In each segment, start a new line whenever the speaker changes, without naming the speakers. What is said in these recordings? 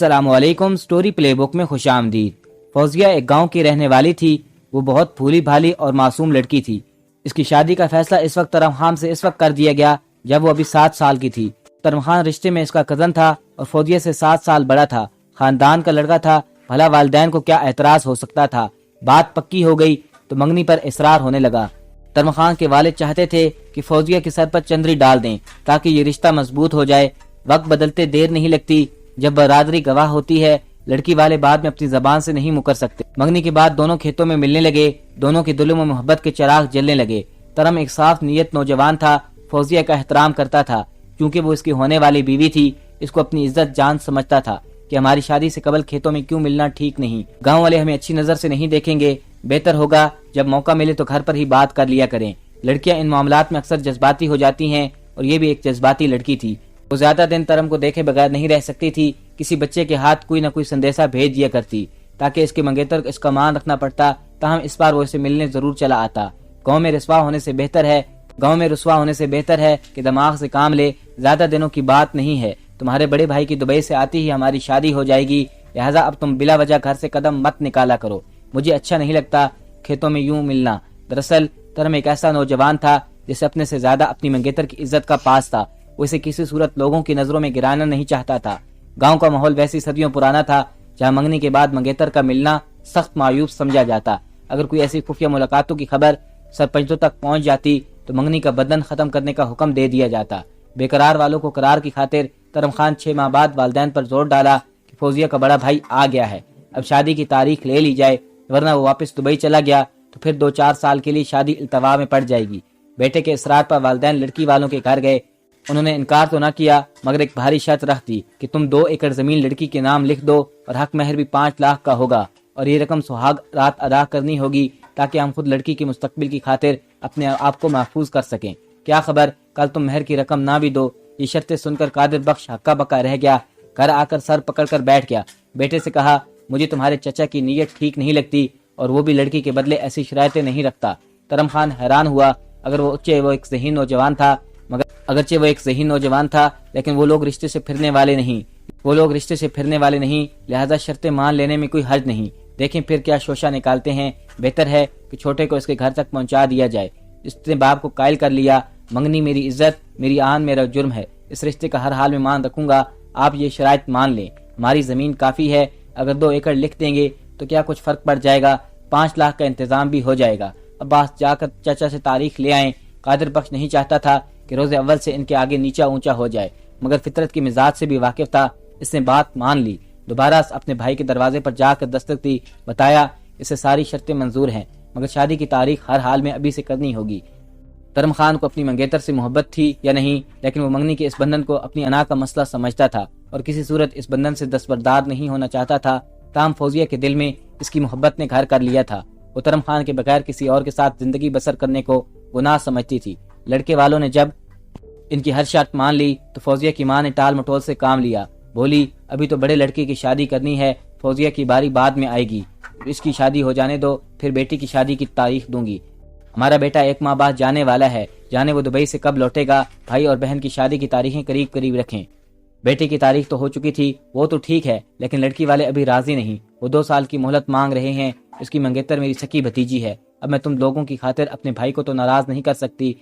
السلام علیکم۔ سٹوری پلے بک میں خوش آمدید۔ فوزیہ ایک گاؤں کی رہنے والی تھی۔ وہ بہت بھولی بھالی اور معصوم لڑکی تھی۔ اس کی شادی کا فیصلہ اس وقت ترم خان سے اس وقت کر دیا گیا جب وہ ابھی 7 سال کی تھی۔ ترم خان رشتے میں اس کا کزن تھا اور فوزیہ سے 7 سال بڑا تھا۔ خاندان کا لڑکا تھا، بھلا والدین کو کیا اعتراض ہو سکتا تھا۔ بات پکی ہو گئی تو منگنی پر اصرار ہونے لگا۔ ترم خان کے والد چاہتے تھے کہ فوزیہ کے سر پر چندری ڈال دیں تاکہ یہ رشتہ مضبوط ہو جائے۔ وقت بدلتے دیر نہیں لگتی۔ جب برادری گواہ ہوتی ہے، لڑکی والے بعد میں اپنی زبان سے نہیں مکر سکتے۔ منگنی کے بعد دونوں کھیتوں میں ملنے لگے۔ دونوں کے دلوں میں محبت کے چراغ جلنے لگے۔ ترم ایک صاف نیت نوجوان تھا، فوزیہ کا احترام کرتا تھا کیونکہ وہ اس کی ہونے والی بیوی تھی۔ اس کو اپنی عزت جان سمجھتا تھا کہ ہماری شادی سے قبل کھیتوں میں کیوں ملنا ٹھیک نہیں۔ گاؤں والے ہمیں اچھی نظر سے نہیں دیکھیں گے، بہتر ہوگا جب موقع ملے تو گھر پر ہی بات کر لیا کریں۔ لڑکیاں ان معاملات میں اکثر جذباتی ہو جاتی ہیں اور یہ بھی ایک جذباتی لڑکی تھی۔ وہ زیادہ دن ترم کو دیکھے بغیر نہیں رہ سکتی تھی۔ کسی بچے کے ہاتھ کوئی نہ کوئی سندیسہ بھیج دیا کرتی تاکہ اس کے منگیتر اس کا مان رکھنا پڑتا، تاہم اس بار وہ اسے ملنے ضرور چلا آتا۔ گاؤں میں رسوا ہونے سے بہتر ہے کہ دماغ سے کام لے۔ زیادہ دنوں کی بات نہیں ہے، تمہارے بڑے بھائی کی دبئی سے آتی ہی ہماری شادی ہو جائے گی، لہٰذا اب تم بلا وجہ گھر سے قدم مت نکالا کرو۔ مجھے اچھا نہیں لگتا کھیتوں میں یوں ملنا۔ دراصل ترم ایک ایسا نوجوان تھا جسے اپنے سے زیادہ اپنی منگیتر کی عزت کا پاس تھا۔ وہ اسے کسی صورت لوگوں کی نظروں میں گرانا نہیں چاہتا تھا۔ گاؤں کا ماحول ویسی صدیوں پرانا تھا جہاں منگنی کے بعد منگیتر کا ملنا سخت معیوب سمجھا جاتا۔ اگر کوئی ایسی خفیہ ملاقاتوں کی خبر سرپنچوں تک پہنچ جاتی تو منگنی کا بدن ختم کرنے کا حکم دے دیا جاتا۔ بے قرار والوں کو قرار کی خاطر ترم خان 6 ماہ بعد والدین پر زور ڈالا کہ فوزیہ کا بڑا بھائی آ گیا ہے، اب شادی کی تاریخ لے لی جائے، ورنہ وہ واپس دبئی چلا گیا تو پھر 2-4 سال کے لیے شادی التوا میں پڑ جائے گی۔ بیٹے کے اصرار پر والدین لڑکی والوں کے گھر گئے۔ انہوں نے انکار تو نہ کیا مگر ایک بھاری شرط رکھ دی کہ تم 2 ایکڑ زمین لڑکی کے نام لکھ دو اور حق مہر بھی 5 لاکھ کا ہوگا، اور یہ رقم سہاگ رات ادا کرنی ہوگی تاکہ ہم خود لڑکی کے مستقبل کی خاطر اپنے آپ کو محفوظ کر سکیں۔ کیا خبر کل تم مہر کی رقم نہ بھی دو۔ یہ شرطیں سن کر قادر بخش ہکا بکا رہ گیا۔ گھر آ کر سر پکڑ کر بیٹھ گیا۔ بیٹے سے کہا، مجھے تمہارے چچا کی نیت ٹھیک نہیں لگتی اور وہ بھی لڑکی کے بدلے ایسی شرائطیں نہیں رکھتا۔ ترم خان حیران ہوا۔ اگرچہ وہ ایک ذہین نوجوان تھا لیکن وہ لوگ رشتے سے پھرنے والے نہیں، لہذا شرطیں مان لینے میں کوئی حرج نہیں۔ دیکھیں پھر کیا شوشہ نکالتے ہیں۔ بہتر ہے کہ چھوٹے کو اس کے گھر تک پہنچا دیا جائے۔ اس نے باپ کو قائل کر لیا، منگنی میری عزت، میری آن میرا جرم ہے، اس رشتے کا ہر حال میں مان رکھوں گا۔ آپ یہ شرائط مان لیں۔ ہماری زمین کافی ہے، اگر 2 ایکڑ لکھ دیں گے تو کیا کچھ فرق پڑ جائے گا، 5 لاکھ کا انتظام بھی ہو جائے گا۔ عباس جا کر چچا سے تاریخ لے آئیں۔ قادر بخش نہیں چاہتا تھا کہ روز اول سے ان کے آگے نیچا اونچا ہو جائے، مگر فطرت کی مزاج سے بھی واقف تھا۔ اس نے بات مان لی۔ دوبارہ اپنے بھائی کے دروازے پر جا کر دستک دی، بتایا اسے ساری شرطیں منظور ہیں مگر شادی کی تاریخ ہر حال میں ابھی سے کرنی ہوگی۔ ترم خان کو اپنی منگیتر سے محبت تھی یا نہیں، لیکن وہ منگنی کے اس بندھن کو اپنی انا کا مسئلہ سمجھتا تھا اور کسی صورت اس بندھن سے دستبردار نہیں ہونا چاہتا تھا۔ تاہم فوزیہ کے دل میں اس کی محبت نے گھر کر لیا تھا۔ وہ ترم خان کے بغیر کسی اور کے ساتھ زندگی بسر کرنے کو گناہ سمجھتی تھی۔ لڑکے والوں نے جب ان کی ہر شرط مان لی تو فوزیہ کی ماں نے ٹال مٹول سے کام لیا۔ بولی، ابھی تو بڑے لڑکے کی شادی کرنی ہے، فوزیہ کی باری بعد میں آئے گی، اس کی شادی ہو جانے دو، پھر بیٹی کی شادی کی تاریخ دوں گی۔ ہمارا بیٹا 1 ماہ بعد جانے والا ہے، جانے وہ دبئی سے کب لوٹے گا۔ بھائی اور بہن کی شادی کی تاریخیں قریب قریب رکھیں۔ بیٹے کی تاریخ تو ہو چکی تھی، وہ تو ٹھیک ہے، لیکن لڑکی والے ابھی راضی نہیں۔ وہ 2 سال کی مہلت مانگ رہے ہیں۔ اس کی منگیتر میری سکی بھتیجی ہے۔ اب میں تم لوگوں کی خاطر اپنے بھائی کو تو ناراض نہیں کر سکتی،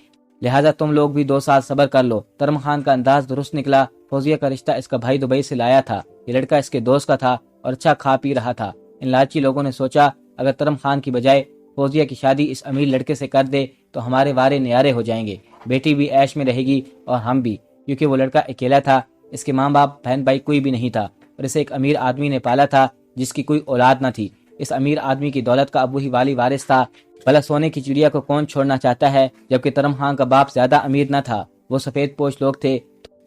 لہٰذا تم لوگ بھی 2 سال صبر کر لو۔ ترم خان کا انداز درست نکلا۔ فوزیہ کا رشتہ اس کا بھائی دبئی سے لایا تھا۔ یہ لڑکا اس کے دوست کا تھا اور اچھا کھا پی رہا تھا۔ ان لالچی لوگوں نے سوچا اگر ترم خان کی بجائے فوزیہ کی شادی اس امیر لڑکے سے کر دے تو ہمارے وارے نیارے ہو جائیں گے، بیٹی بھی عیش میں رہے گی اور ہم بھی، کیونکہ وہ لڑکا اکیلا تھا۔ اس کے ماں باپ بہن بھائی کوئی بھی نہیں تھا اور اسے ایک امیر آدمی نے پالا تھا جس کی کوئی اولاد نہ تھی۔ اس امیر آدمی کی دولت کا اب وہی والی وارث تھا۔ بھلا سونے کی چڑیا کو کون چھوڑنا چاہتا ہے، جبکہ ترم خان کا باپ زیادہ امیر نہ تھا، وہ سفید پوش لوگ تھے،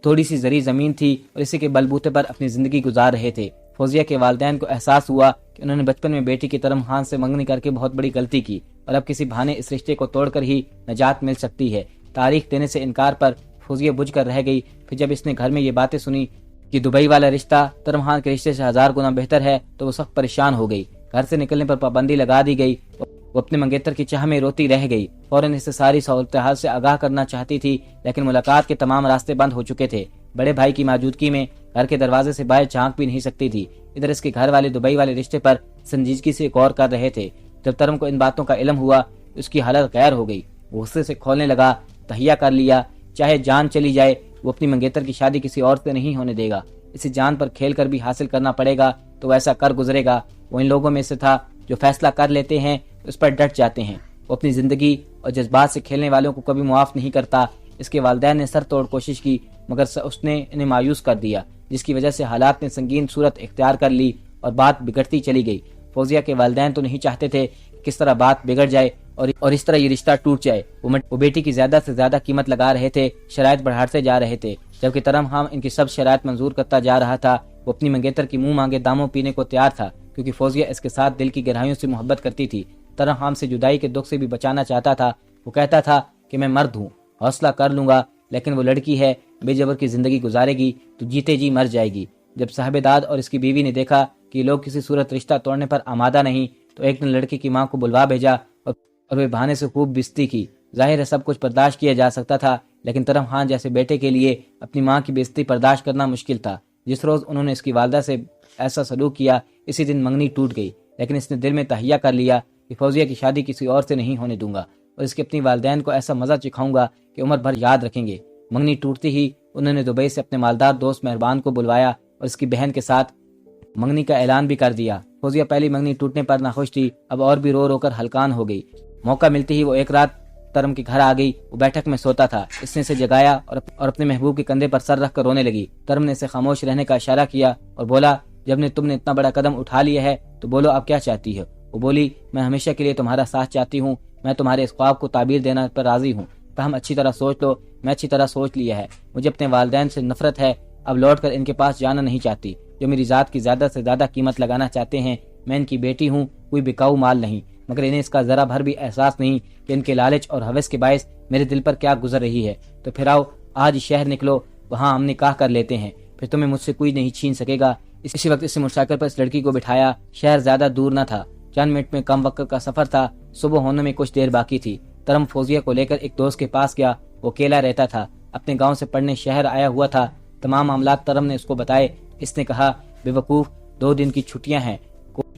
تھوڑی سی زرعی زمین تھی اور اسی کے بلبوتے پر اپنی زندگی گزار رہے تھے۔ فوزیہ کے والدین کو احساس ہوا کہ انہوں نے بچپن میں بیٹی کی ترم خان سے منگنی کر کے بہت بڑی غلطی کی اور اب کسی بہانے اس رشتے کو توڑ کر ہی نجات مل سکتی ہے۔ تاریخ دینے سے انکار پر فوزیہ بجھ کر رہ گئی۔ پھر جب اس نے گھر میں یہ باتیں سنی کہ دبئی والا رشتہ ترم خان کے رشتے سے 1000 گنا بہتر ہے تو وہ سخت پریشان ہو گئی۔ گھر سے نکلنے پر پابندی لگا دی گئی۔ وہ اپنے منگیتر کی چاہ میں روتی رہ گئی۔ فوراً اس سے ساری صورتحال سے آگاہ کرنا چاہتی تھی لیکن ملاقات کے تمام راستے بند ہو چکے تھے۔ بڑے بھائی کی موجودگی میں گھر کے دروازے سے باہر جھانک بھی نہیں سکتی تھی۔ ادھر اس کے گھر والے دبئی والے رشتے پر سنجیدگی سے غور کر رہے تھے۔ جب ترم کو ان باتوں کا علم ہوا اس کی حالت غیر ہو گئی۔ وہ غصے سے کھولنے لگا، تہیا کر لیا چاہے جان چلی جائے وہ اپنی منگیتر کی شادی کسی اور سے نہیں ہونے دے گا۔ اسے جان پر کھیل کر بھی حاصل کرنا پڑے گا تو ویسا کر گزرے گا۔ وہ ان لوگوں میں سے تھا جو فیصلہ کر لیتے ہیں اس پر ڈٹ جاتے ہیں۔ وہ اپنی زندگی اور جذبات سے کھیلنے والوں کو کبھی معاف نہیں کرتا۔ اس کے والدین نے سر توڑ کوشش کی مگر اس نے انہیں مایوس کر دیا، جس کی وجہ سے حالات نے سنگین صورت اختیار کر لی اور بات بگڑتی چلی گئی۔ فوزیہ کے والدین تو نہیں چاہتے تھے کہ کس طرح بات بگڑ جائے اور اس طرح یہ رشتہ ٹوٹ جائے۔ وہ بیٹی کی زیادہ سے زیادہ قیمت لگا رہے تھے، شرائط بڑھاتے جا رہے تھے، جبکہ ترم ہم ان کی سب شرائط منظور کرتا جا رہا تھا۔ وہ اپنی منگیتر کی منہ مانگے داموں پینے کو تیار تھا، کیونکہ فوزیہ اس کے ساتھ دل کی گہرائیوں سے محبت کرتی تھی۔ ترم ہم سے جدائی کے دکھ سے بھی بچانا چاہتا تھا۔ وہ کہتا تھا کہ میں مرد ہوں، حوصلہ کر لوں گا، لیکن وہ لڑکی ہے، بے جبر کی زندگی گزارے گی تو جیتے جی مر جائے گی۔ جب صاحب داد اور اس کی بیوی نے دیکھا کہ یہ لوگ کسی صورت رشتہ توڑنے پر آمادہ نہیں تو ایک دن لڑکی کی ماں کو بلوا بھیجا اور وہ بہانے سے خوب بےزتی کی۔ ظاہر ہے سب کچھ برداشت کیا جا سکتا تھا، لیکن ترم خان جیسے بیٹے کے لیے اپنی ماں کی بےزتی برداشت کرنا مشکل تھا۔ جس روز انہوں نے اس کی والدہ سے ایسا سلوک کیا اسی دن منگنی ٹوٹ گئی، لیکن اس نے دل میں تہیہ کر لیا کہ فوزیہ کی شادی کسی اور سے نہیں ہونے دوں گا اور اس کے اپنی والدین کو ایسا مزہ چکھاؤں گا کہ عمر بھر یاد رکھیں گے۔ منگنی ٹوٹتی ہی انہوں نے دبئی سے اپنے مالدار دوست مہربان کو بلوایا اور اس کی بہن کے ساتھ منگنی کا اعلان بھی کر دیا۔ فوزیہ پہلی منگنی ٹوٹنے پر ناخوش تھی، اب اور بھی رو رو کر ہلکان ہو گئی۔ موقع ملتے ہی وہ ایک رات ترم کے گھر آ گئی۔ وہ بیٹھک میں سوتا تھا، اس نے اسے جگایا اور اپنے محبوب کے کندھے پر سر رکھ کر رونے لگی۔ ترم نے اسے خاموش رہنے کا اشارہ کیا اور بولا، جب تم نے اتنا بڑا قدم اٹھا لیا ہے تو بولو اب کیا چاہتی ہو۔ وہ بولی، میں ہمیشہ کے لیے تمہارا ساتھ چاہتی ہوں، میں تمہارے اس خواب کو تعبیر دینا پر راضی ہوں، تاہم اچھی طرح سوچ لو۔ میں اچھی طرح سوچ لیا ہے، مجھے اپنے والدین سے نفرت ہے، اب لوٹ کر ان کے پاس جانا نہیں چاہتی، جو میری ذات کی زیادہ سے زیادہ قیمت لگانا چاہتے ہیں۔ میں ان کی بیٹی ہوں، کوئی بکاؤ مال نہیں، مگر انہیں اس کا ذرا بھر بھی احساس نہیں کہ ان کے لالچ اور ہوس کے باعث میرے دل پر کیا گزر رہی ہے۔ تو پھر آؤ آج شہر نکلو، وہاں ہم نکاح کر لیتے ہیں، پھر تمہیں مجھ سے کوئی نہیں چھین سکے گا۔ اسی وقت اس موٹر سائیکل پر اس لڑکی کو بٹھایا۔ شہر زیادہ دور نہ تھا، چند منٹ میں کم وقت کا سفر تھا۔ صبح ہونے میں کچھ دیر باقی تھی۔ ترم فوزیہ کو لے کر ایک دوست کے پاس گیا۔ وہ اکیلا رہتا تھا، اپنے گاؤں سے پڑھنے شہر آیا ہوا تھا۔ تمام معاملات ترم نے اس کو بتائے۔ اس نے کہا، بے وقوف، 2 دن کی چھٹیاں ہیں،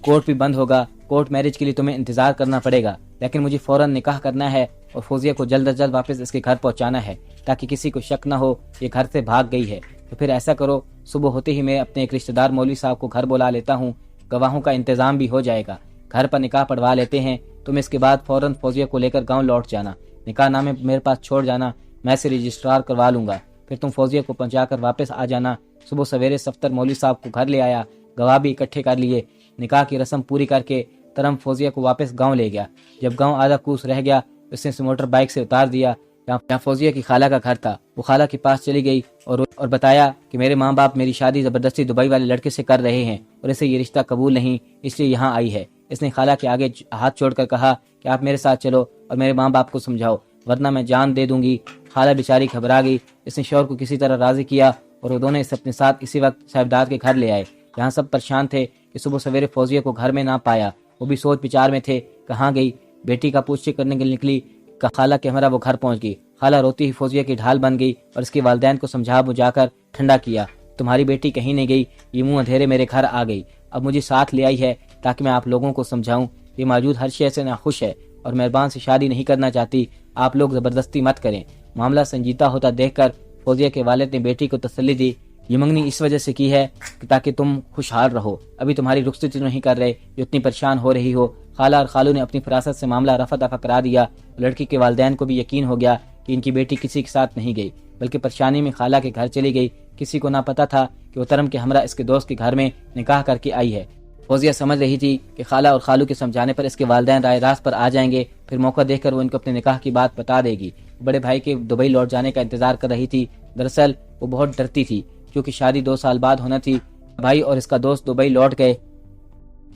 کورٹ بھی بند ہوگا، کورٹ میرج کے لیے تمہیں انتظار کرنا پڑے گا، لیکن مجھے فوراً نکاح کرنا ہے اور فوزیہ کو جلد از جلد واپس اس کے گھر پہنچانا ہے تاکہ کسی کو شک نہ ہو یہ گھر سے بھاگ گئی ہے۔ تو پھر ایسا کرو، صبح ہوتے ہی میں اپنے ایک رشتہ دار مولوی صاحب کو گھر بلا لیتا ہوں، گواہوں کا انتظام بھی ہو جائے گا، گھر پر نکاح پڑھوا لیتے ہیں۔ تم اس کے بعد فوراً فوزیہ کو لے کر گاؤں لوٹ جانا، نکاح نامے میرے پاس چھوڑ جانا، میں اسے رجسٹرار کروا لوں گا، پھر تم فوزیہ کو پہنچا کر واپس آ جانا۔ صبح سویرے صفتر مولوی صاحب کو گھر لے آیا، گواہ بھی اکٹھے کر لیے۔ نکاح کی رسم پوری کر کے ترم فوزیہ کو واپس گاؤں لے گیا۔ جب گاؤں آدھا کوس رہ گیا اس نے اسے موٹر بائک سے اتار دیا جہاں فوزیہ کی خالہ کا گھر تھا۔ وہ خالہ کے پاس چلی گئی اور بتایا کہ میرے ماں باپ میری شادی زبردستی دبئی والے لڑکے سے کر رہے ہیں اور اسے یہ رشتہ قبول نہیں، اس لیے یہاں آئی ہے۔ اس نے خالہ کے آگے ہاتھ چھوڑ کر کہا کہ آپ میرے ساتھ چلو اور میرے ماں باپ کو سمجھاؤ، ورنہ میں جان دے دوں گی۔ خالہ بیچاری گھبرا گئی۔ اس نے شوہر کو کسی طرح راضی کیا اور وہ دونوں اسے اپنے ساتھ اسی وقت صاحبداد کے گھر لے آئے، جہاں سب پریشان تھے کہ صبح سویرے فوزیہ کو گھر میں نہ پایا۔ وہ بھی سوچ بچار میں تھے، کہاں گئی؟ بیٹی کا پوچھ کرنے کے لیے نکلی کہ خالہ کے ہمراہ وہ گھر پہنچ گئی۔ خالہ روتی ہی فوزیہ کی ڈھال بن گئی اور اس کے والدین کو سمجھا بجھا کر ٹھنڈا کیا۔ تمہاری بیٹی کہیں نہیں گئی، یہ منہ اندھیرے میرے گھر آ گئی، اب مجھے ساتھ لے آئی ہے تاکہ میں آپ لوگوں کو سمجھاؤں، یہ موجود ہر شے سے ناخوش ہے اور مہربان سے شادی نہیں کرنا چاہتی، آپ لوگ زبردستی مت کریں۔ معاملہ سنجیدہ ہوتا دیکھ کر فوزیہ کے والد نے بیٹی کو تسلی دی، یہ منگنی اس وجہ سے کی ہے کہ تاکہ تم خوشحال رہو، ابھی تمہاری رخصتی نہیں کر رہے جو اتنی پریشان ہو رہی ہو۔ خالہ اور خالو نے اپنی فراست سے معاملہ رفع دفع کرا دیا۔ لڑکی کے والدین کو بھی یقین ہو گیا کہ ان کی بیٹی کسی کے ساتھ نہیں گئی، بلکہ پریشانی میں خالہ کے گھر چلی گئی۔ کسی کو نہ پتا تھا کہ وہ ترم کے ہمراہ اس کے دوست کے گھر میں نکاح کر کے آئی ہے۔ فوزیہ سمجھ رہی تھی کہ خالہ اور خالو کے سمجھانے پر اس کے والدین رائے راست پر آ جائیں گے، پھر موقع دیکھ کر وہ ان کو اپنے نکاح کی بات بتا دے گی۔ بڑے بھائی کے دبئی لوٹ جانے کا انتظار کر رہی تھی۔ دراصل وہ بہت ڈرتی تھی کیونکہ شادی 2 سال بعد ہونا تھی۔ بھائی اور اس کا دوست دبئی لوٹ گئے،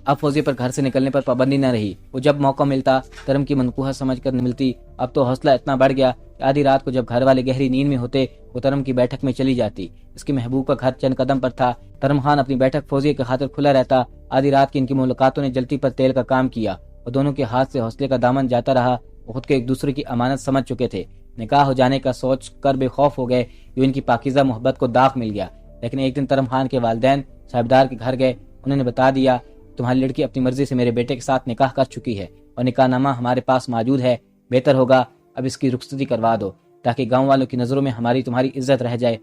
اب فوزیہ پر گھر سے نکلنے پر پابندی نہ رہی۔ وہ جب موقع ملتا ترم کی منقوہ سمجھ کر ملتی۔ اب تو حوصلہ اتنا بڑھ گیا کہ آدھی رات کو جب گھر والے گہری نیند میں ہوتے وہ ترم کی بیٹھک میں چلی جاتی۔ اس کے محبوب کا گھر چند قدم پر تھا۔ ترم خان اپنی بیٹھک فوزیہ کی خاطر کھلا رہتا۔ آدھی رات کی ان کی ملاقاتوں نے جلتی پر تیل کا کام کیا اور دونوں کے ہاتھ سے حوصلے کا دامن جاتا رہا۔ وہ خود کو ایک دوسرے کی امانت سمجھ چکے تھے۔ نکاح ہو جانے کا سوچ کر بے خوف ہو گئے، جو ان کی پاکیزہ محبت کو داغ مل گیا۔ لیکن ایک دن ترم خان کے والدین صاحبدار کے گھر گئے. انہوں نے بتا دیا تمہاری لڑکی اپنی مرضی سے میرے بیٹے کے ساتھ نکاح کر چکی ہے اور نکاح نامہ ہمارے پاس موجود ہے. بہتر ہوگا اب اس کی رخصتی کروا دو تاکہ گاؤں والوں کی نظروں میں ہماری تمہاری عزت رہ جائے.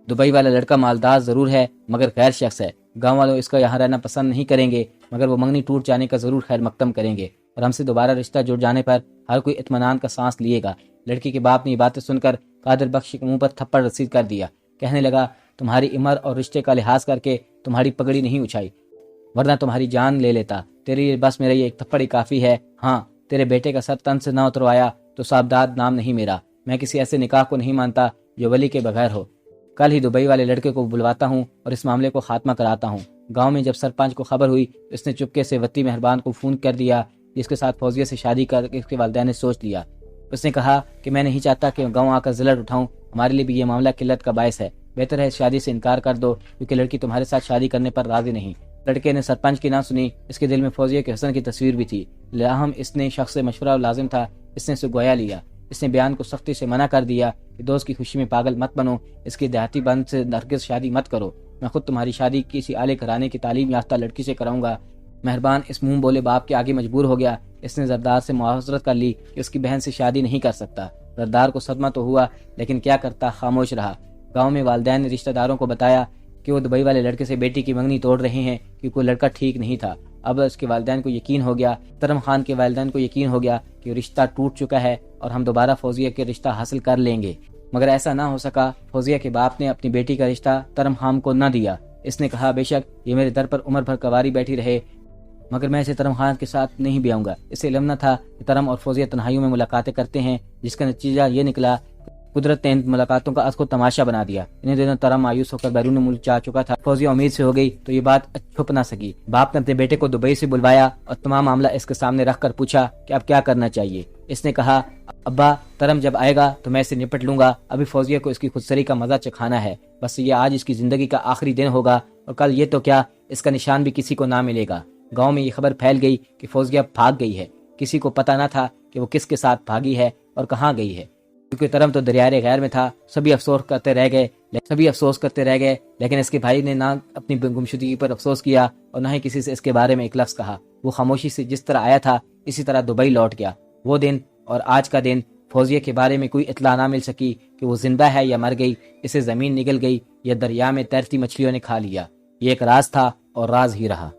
دبئی والا لڑکا مالدار ضرور ہے مگر غیر شخص ہے. گاؤں والوں اس کا یہاں رہنا پسند نہیں کریں گے مگر وہ منگنی ٹوٹ جانے کا ضرور خیر مقدم کریں گے اور ہم سے دوبارہ رشتہ جڑ جانے پر ہر کوئی اطمینان کا سانس لیے گا. لڑکی کے باپ نے یہ باتیں سن کر قادر بخش کے منہ پر تھپڑ رسید کر دیا. کہنے لگا تمہاری عمر اور رشتے کا لحاظ کر کے تمہاری پگڑی نہیں اچھائی ورنہ تمہاری جان لے لیتا. تیرے لیے بس میرا یہ ایک تھپڑ ہی کافی ہے. ہاں تیرے بیٹے کا سر تن سے نہ اتروایا تو صاحبداد نام نہیں میرا. میں کسی ایسے نکاح کو نہیں مانتا جو ولی کے بغیر ہو. کل ہی دبئی والے لڑکے کو بلواتا ہوں اور اس معاملے کو خاتمہ کراتا ہوں. گاؤں میں جب سرپنچ کو خبر ہوئی تو اس نے چپکے سے وتی مہربان کو فون کر دیا جس کے ساتھ فوزیہ سے شادی کر کے اس کے والدین نے سوچ لیا. اس نے کہا کہ میں نہیں چاہتا کہ گاؤں آ کر ذلت اٹھاؤں. ہمارے لیے بھی یہ معاملہ قلت کا باعث ہے. بہتر ہے اس شادی سے انکار کر دو کیونکہ لڑکی تمہارے ساتھ شادی کرنے پر راضی نہیں. لڑکے نے سرپنچ کی نہ سنی. اس کے دل میں فوزیہ کے حسن کی تصویر بھی تھی. لاہم اس نے شخص سے مشورہ لازم تھا. اس نے اسے گویا لیا. اس نے بیان کو سختی سے منع کر دیا کہ دوست کی خوشی میں پاگل مت بنو. اس کی دیہاتی بند سے ہرگز شادی مت کرو. میں خود تمہاری شادی کسی اعلی گھرانے کی تعلیم یافتہ لڑکی سے کراؤں گا. مہربان اس منہ بولے باپ کے آگے مجبور ہو گیا. اس نے زردار سے معذرت کر لی کہ اس کی بہن سے شادی نہیں کر سکتا. زردار کو صدمہ تو ہوا لیکن کیا کرتا، خاموش رہا. گاؤں میں والدین نے رشتہ داروں کو بتایا کہ وہ دبئی والے لڑکے سے بیٹی کی منگنی توڑ رہے ہیں کیونکہ وہ لڑکا ٹھیک نہیں تھا. اب اس کے والدین کو یقین ہو گیا، ترم خان کے والدین کو یقین ہو گیا کہ رشتہ ٹوٹ چکا ہے اور ہم دوبارہ فوزیہ کے رشتہ حاصل کر لیں گے. مگر ایسا نہ ہو سکا. فوزیہ کے باپ نے اپنی بیٹی کا رشتہ ترم خان کو نہ دیا. اس نے کہا بے شک یہ میرے در پر عمر بھر کواری بیٹھی رہے مگر میں اسے ترم خان کے ساتھ نہیں بیاؤں گا. اسے علم نہ تھا کہ ترم اور فوزیہ تنہائیوں میں ملاقاتیں کرتے ہیں جس کا نتیجہ یہ نکلا قدرت نے ان ملاقاتوں کا از کو تماشا بنا دیا. انہیں دنوں ترم مایوس ہو کر بیرون ملک جا چکا تھا. فوزیہ امید سے ہو گئی تو یہ بات چھپ نہ سکی. باپ نے اپنے بیٹے کو دبئی سے بلوایا اور تمام معاملہ اس کے سامنے رکھ کر پوچھا کہ اب کیا کرنا چاہیے. اس نے کہا ابا ترم جب آئے گا تو میں اسے نپٹ لوں گا. ابھی فوزیہ کو اس کی خودسری کا مزہ چکھانا ہے. بس یہ آج اس کی زندگی کا آخری دن ہوگا اور کل یہ تو کیا اس کا نشان بھی کسی کو نہ ملے گا. گاؤں میں یہ خبر پھیل گئی کہ فوزیہ بھاگ گئی ہے. کسی کو پتہ نہ تھا کہ وہ کس کے ساتھ بھاگی ہے اور کہاں گئی ہے کیونکہ ترم تو دریائے غیر میں تھا. سبھی افسوس کرتے رہ گئے لیکن اس کے بھائی نے نہ اپنی گمشدگی پر افسوس کیا اور نہ ہی کسی سے اس کے بارے میں ایک لفظ کہا. وہ خاموشی سے جس طرح آیا تھا اسی طرح دبئی لوٹ گیا. وہ دن اور آج کا دن فوزیہ کے بارے میں کوئی اطلاع نہ مل سکی کہ وہ زندہ ہے یا مر گئی، اسے زمین نگل گئی یا دریا میں تیرتی مچھلیوں نے کھا لیا. یہ ایک راز تھا اور راز ہی رہا.